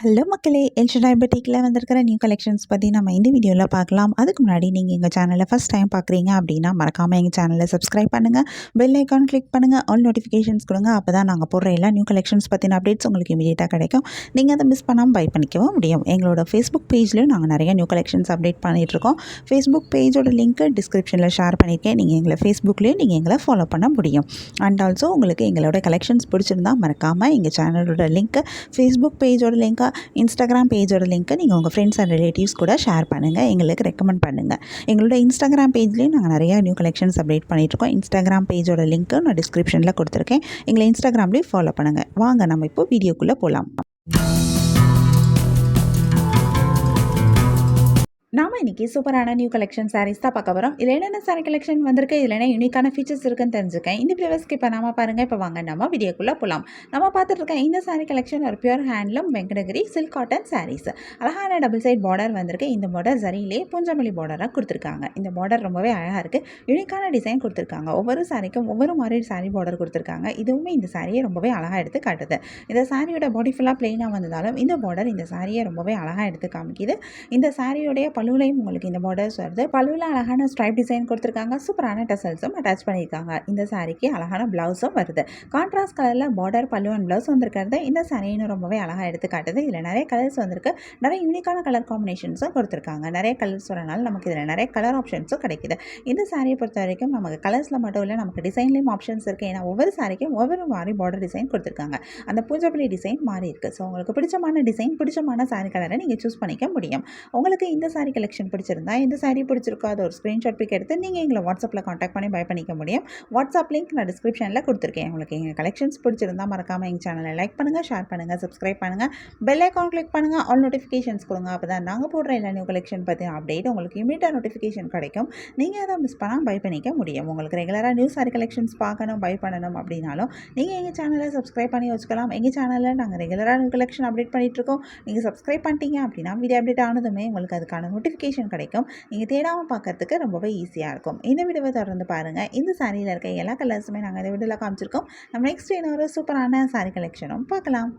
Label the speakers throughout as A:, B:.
A: Hello மக்களே, El Shaddai பொட்டிக்கில் வந்திருக்கிற new collections பற்றி நம்ம இந்த வீடியோவில் பார்க்கலாம். அதுக்கு முன்னாடி நீங்கள் எங்கள் சேனலை ஃபஸ்ட் டைம் பார்க்குறீங்க அப்படின்னா மறக்காமல் எங்கள் சேனலை சப்ஸ்கிரைப் பண்ணுங்கள், பெல் ஐக்கான் கிளிக் பண்ணுங்கள், ஆல் நோட்டிஃபிகேஷன்ஸ் கொடுங்க. அப்போ தான் நாங்கள் போடுற எல்லா நியூ கலெக்ஷன்ஸ் பற்றின அப்டேட்ஸ் உங்களுக்கு இமீடியட்டாக கிடைக்கும். நீங்கள் அதை மிஸ் பண்ணாமல் பை பண்ணிக்கவும் முடியும். எங்களோட ஃபேஸ்புக் பேஜ்லேயும் நாங்கள் நிறைய நியூ கலெக்ஷன்ஸ் அப்டேட் பண்ணிகிட்ருக்கோம். ஃபேஸ்புக் பேஜோட லிங்க்கு டிஸ்கிரிப்ஷனில் ஷேர் பண்ணியிருக்கேன். நீங்கள் எங்களை ஃபேஸ்புக்லேயும் நீங்கள் எங்களை ஃபாலோ பண்ண முடியும். அண்ட் ஆல்சோ உங்களுக்கு எங்களோட கலெக்ஷன்ஸ் பிடிச்சிருந்தா மறக்காமல் எங்கள் சேனலோட லிங்க்கு, ஃபேஸ்புக் பேஜோட லிங்க்கை, இன்ஸ்டாகிராம் பேஜோட லிங்க்கை நீங்கள் உங்கள் ஃப்ரெண்ட்ஸ் அண்ட் ரிலேட்டிவ்ஸ் கூட ஷேர் பண்ணுங்கள், எங்களுக்கு ரெக்கமெண்ட் பண்ணுங்கள். எங்களோட இன்ஸ்டாகிராம் பேஜ்லேயும் நாங்கள் நிறையா நியூ கலெக்ஷன்ஸ் அப்டேட் பண்ணிகிட்ருக்கோம். இன்ஸ்டாகிராம் பேஜோட லிங்க்கு நான் டிஸ்கிரிப்ஷனில் கொடுத்துருக்கேன். எங்களை இன்ஸ்டாகிராம்லேயும் ஃபாலோ பண்ணுங்கள். வாங்க நம்ம இப்போ வீடியோக்குள்ளே போகலாம். நாம் இன்றைக்கி சூப்பரான நியூ கலெக்ஷன் சாரீஸ் தான் பார்க்க வரோம். இதில் என்னென்ன சாரீ கலெக்ஷன் வந்திருக்கு, இதில் என்ன யூனிக்கான ஃபீச்சர்ஸ் இருக்குன்னு தெரிஞ்சுக்கேன். இந்த வீடியோஸ்க்கு இப்போ நாம பாருங்கள். இப்போ வாங்க நம்ம வீடியோக்குள்ளே போகலாம். நம்ம பார்த்துட்டு இருக்கேன் இந்த சாரீ கலெக்ஷன் ஒரு pure handloom Venkatagiri silk cotton saris. அழகான டபுள் சைட் பார்டர் வந்திருக்கு. இந்த பார்டர் சரியிலே பூஞ்சமல்லி பார்டராக கொடுத்துருக்காங்க. இந்த பார்டர் ரொம்பவே அழகாக இருக்குது. யூனிக்கான டிசைன் கொடுத்துருக்காங்க. ஒவ்வொரு சாரிக்கும் ஒவ்வொரு மாதிரி சாரீ பார்டர் கொடுத்துருக்காங்க. இதுவுமே இந்த சாரியை ரொம்பவே அழகாக எடுத்து காட்டுது. இந்த சாரியோட பாடி ஃபுல்லாக பிளெயினாக வந்ததாலும் இந்த பார்டர் இந்த சாரியை ரொம்பவே அழகாக எடுத்து காமிக்குது. இந்த சாரியோடைய பல்லுலையும் உங்களுக்கு இந்த பார்டர்ஸ் வருது. பல்லுவில் அழகான ஸ்ட்ரைப் டிசைன் கொடுத்துருக்காங்க. சூப்பரான டசல்ஸும் அட்டாச் பண்ணியிருக்காங்க. இந்த சாரிக்கு அழகான பிளவுஸும் வருது. கான்ட்ராஸ்ட் கலரில் பார்டர், பல்லு அண்ட் பிளவுஸ் வந்திருக்கிறது இந்த சாரியும் ரொம்பவே அழகாக எடுத்து காட்டுது. இதில் நிறைய கலர்ஸ் வந்திருக்கு. நிறைய யூனிக்கான கலர் காம்பினேஷன்ஸும் கொடுத்துருக்காங்க. நிறைய கலர்ஸ் வரனால நமக்கு இதில் நிறைய கலர் ஆப்ஷன்ஸும் கிடைக்குது. இந்த சாரியை பொறுத்த வரைக்கும் நமக்கு கலர்ஸில் மட்டும் இல்லை, நமக்கு டிசைன்லேயும் ஆப்ஷன்ஸ் இருக்குது. ஏன்னா ஒவ்வொரு சாரிக்கும் ஒவ்வொரு மாதிரி பார்டர் டிசைன் கொடுத்துருக்காங்க. அந்த பூஜப்பள்ளி டிசைன் மாறி இருக்குது. ஸோ உங்களுக்கு பிடிச்சமான டிசைன், பிடிச்சமான சாரி கலரை நீங்கள் சூஸ் பண்ணிக்க முடியும். உங்களுக்கு இந்த சாரி கலெக்ஷன் பிடிச்சிருந்தா, இந்த சாரி பிடிச்சிருக்கோ அதை ஒரு ஸ்க்ரீன்ஷாட் பிக் எடுத்து நீங்கள் எங்களை வாட்ஸ்அப்பில் காண்டாக்ட் பண்ணி பை பண்ணிக்க முடியும். வாட்ஸ்அப் லிங்க் நான் டிஸ்கிரிப்ஷனில் கொடுத்துருக்கேன். உங்களுக்கு எங்கள் கலெக்ஷன்ஸ் பிடிச்சிருந்தா மறக்காமல் எங்கள் சேனலை லைக் பண்ணுங்கள், ஷேர் பண்ணுங்கள், சப்ஸ்கிரைப் பண்ணுங்கள், பெல் ஐக்கான் கிளிக் பண்ணுங்கள், ஆல் நோட்டிஃபிகேஷன்ஸ் கொடுங்க. அப்போ தான் நாங்கள் போடுற எல்லா நியூ கலெக்ஷன் பற்றி அப்டேட் உங்களுக்கு இமீடியட்டாக நோட்டிஃபிகேஷன் கிடைக்கும். நீங்கள் அதை மிஸ் பண்ணால் பை பண்ணிக்க முடியும். உங்களுக்கு ரெகுலராக நியூ சாரி கலெக்ஷன்ஸ் பார்க்கணும், பை பண்ணணும் அப்படின்னாலும் நீங்கள் எங்கள் சேனலை சப்ஸ்கிரைப் பண்ணி வச்சுக்கலாம். எங்கள் சேனலில் நாங்கள் ரெகுலராக நியூ கலெக்ஷன் அப்டேட் பண்ணிகிட்ருக்கோம். நீங்கள் சப்ஸ்கிரைப் பண்ணிட்டீங்க அப்படின்னா வீடியோ அப்டேட் ஆனதுமே உங்களுக்கு அதுக்கான நோட்டிஃபிகேஷன் கிடைக்கும். நீங்கள் தேடாமல் பார்க்கறதுக்கு ரொம்பவே ஈஸியாக இருக்கும். இந்த வீடியோவை தொடர்ந்து பாருங்கள். இந்த சாரியில் இருக்க எல்லா கலர்ஸுமே நாங்கள் இந்த வீடியோவில் காமிச்சிருக்கோம். நம்ம நெக்ஸ்ட் இன்னொரு சூப்பரான சாரி கலெக்ஷனும் பார்க்கலாம்.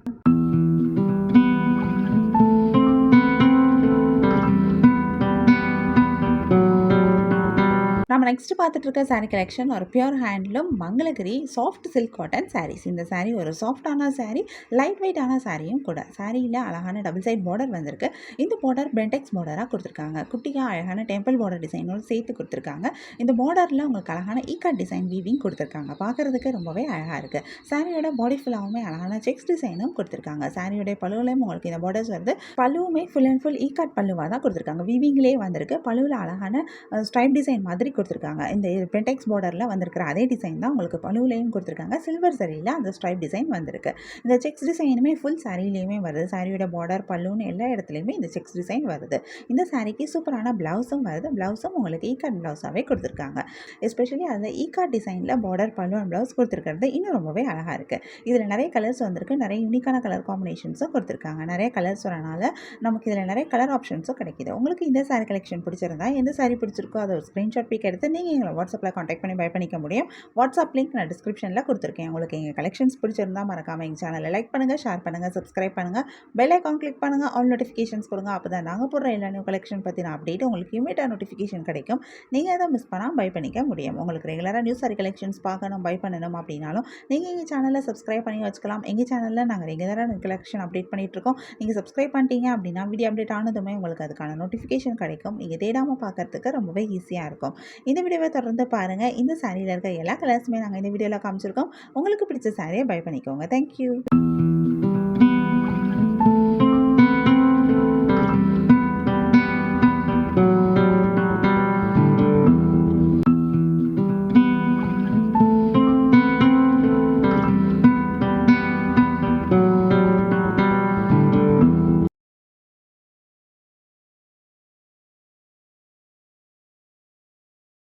A: நம்ம நெக்ஸ்ட் பார்த்துட்டு இருக்க சாரீ கலெக்ஷன் ஒரு pure handloom Mangalagiri soft silk cotton saris. இந்த சாரீ ஒரு சாஃப்டான சாரீ, லைட் வெயிட்டான சாரியும் கூட. சாரியில் அழகான டபுள் சைட் பார்டர் வந்திருக்கு. இந்த பார்டர் பென்டெக்ஸ் பார்டராக கொடுத்துருக்காங்க. குட்டியாக அழகான டெம்பிள் பார்டர் டிசைனோடு சேர்த்து கொடுத்துருக்காங்க. இந்த பார்டரில் உங்களுக்கு அழகான ஈகாட் டிசைன் வீவிங் கொடுத்துருக்காங்க. பார்க்குறதுக்கு ரொம்பவே அழகாக இருக்குது. சாரியோட பாடி ஃபுல்லாகவுமே அழகான செக்ஸ் டிசைனும் கொடுத்துருக்காங்க. சாரியோடைய பல்லுவிலையும் உங்களுக்கு இந்த பார்டர்ஸ் வருது. பல்லுவுமே ஃபுல் அண்ட் ஃபுல் ஈகாட் பல்லுவாக தான் கொடுத்துருக்காங்க. வீவிங்லேயே வந்திருக்கு. பல்லுவில் அழகான ஸ்ட்ரைப் டிசைன் மாதிரி கொடுத்துருக்காங்க. இந்த பென்டெக்ஸ் பார்டரில் வந்திருக்கிற அதே டிசைன் தான் உங்களுக்கு பல்லுவிலையும் கொடுத்துருக்காங்க. சில்வர் சரியில் அந்த ஸ்ட்ரைப் டிசைன் வந்திருக்கு. இந்த செக்ஸ் டிசைனுமே ஃபுல் சாரிலையுமே வருது. சாரியோட பார்டர், பல்லுன்னு எல்லா இடத்துலையுமே இந்த செக்ஸ் டிசைன் வருது. இந்த சாரிக்கு சூப்பரான பிளவுஸும் வருது. பிளவுஸும் உங்களுக்கு ஈகாட் பிளவுஸாகவே கொடுத்துருக்காங்க. எஸ்பெஷலி அதில் ஈகாட் டிசைனில் பார்டர், பல்லு அண்ட் பிளவுஸ் கொடுத்துருக்கிறது இன்னும் ரொம்பவே அழகாக இருக்குது. இதில் நிறைய கலர்ஸ் வந்திருக்கு. நிறைய யூனிக்கான கலர் காம்பினேஷன்ஸும் கொடுத்துருக்காங்க. நிறைய கலர்ஸ் வரனால நமக்கு இதில் நிறைய கலர் ஆப்ஷன்ஸும் கிடைக்கிது. உங்களுக்கு இந்த சாரி கலெக்ஷன் பிடிச்சிருந்தா, எந்த சாரி பிடிச்சிருக்கோ அதை ஒரு ஸ்க்ரீன்ஷாட் பிக் எடுத்து நீங்கள் எங்களை வாட்ஸ்அப்பில் காண்டாக்ட் பண்ணி பை பண்ணிக்க முடியும். வாட்ஸ்அப் லிங்க் நான் டிஸ்கிரிப்ஷனில் கொடுத்துருக்கேன். உங்களுக்கு எங்கள் கலெக்ஷன்ஸ் பிடிச்சிருந்தா மறக்காமல் எங்கள் சேனலை லைக் பண்ணுங்கள், ஷேர் பண்ணுங்கள், சப்ஸ்கிரைப் பண்ணுங்கள், பெல் ஐக்கான் கிளிக் பண்ணுங்கள், ஆல் நோட்டிஃபிகேஷன்ஸ் கொடுங்க. அப்போ தான் நாங்கள் போடுற எல்லா நியூ கலெக்ஷன் பற்றின அப்டேட் உங்களுக்கு இமீடியட்டாக நோட்டிஃபிகேஷன் கிடைக்கும். நீங்கள் அதை மிஸ் பண்ணால் பை பண்ணிக்க முடியும். உங்களுக்கு ரெகுலராக நியூ சாரி கலெக்ஷன்ஸ் பார்க்கணும், பை பண்ணணும் அப்படின்னாலும் நீங்கள் எங்கள் சேனலை சப்ஸ்கிரைப் பண்ணி வச்சுக்கலாம். எங்கள் சேனலில் நாங்கள் ரெகுலராக நியூ கலெக்ஷன் அப்டேட் பண்ணிகிட்ருக்கோம். நீங்கள் சப்ஸ்கிரைப் பண்ணிட்டீங்க அப்படின்னா வீடியோ அப்டேட் ஆனதுமே உங்களுக்கு அதுக்கான நோட்டிஃபிகேஷன் கிடைக்கும். நீங்கள் தேடாமல் பார்க்கறதுக்கு ரொம்பவே ஈஸியாக இருக்கும். இந்த வீடியோவை தொடர்ந்து பாருங்கள். இந்த சாரியில் இருக்க எல்லா கலர்ஸுமே நாங்கள் இந்த வீடியோவில் காமிச்சிருக்கோம். உங்களுக்கு பிடிச்ச சாரியை பை பண்ணிக்கோங்க. தேங்க்யூ.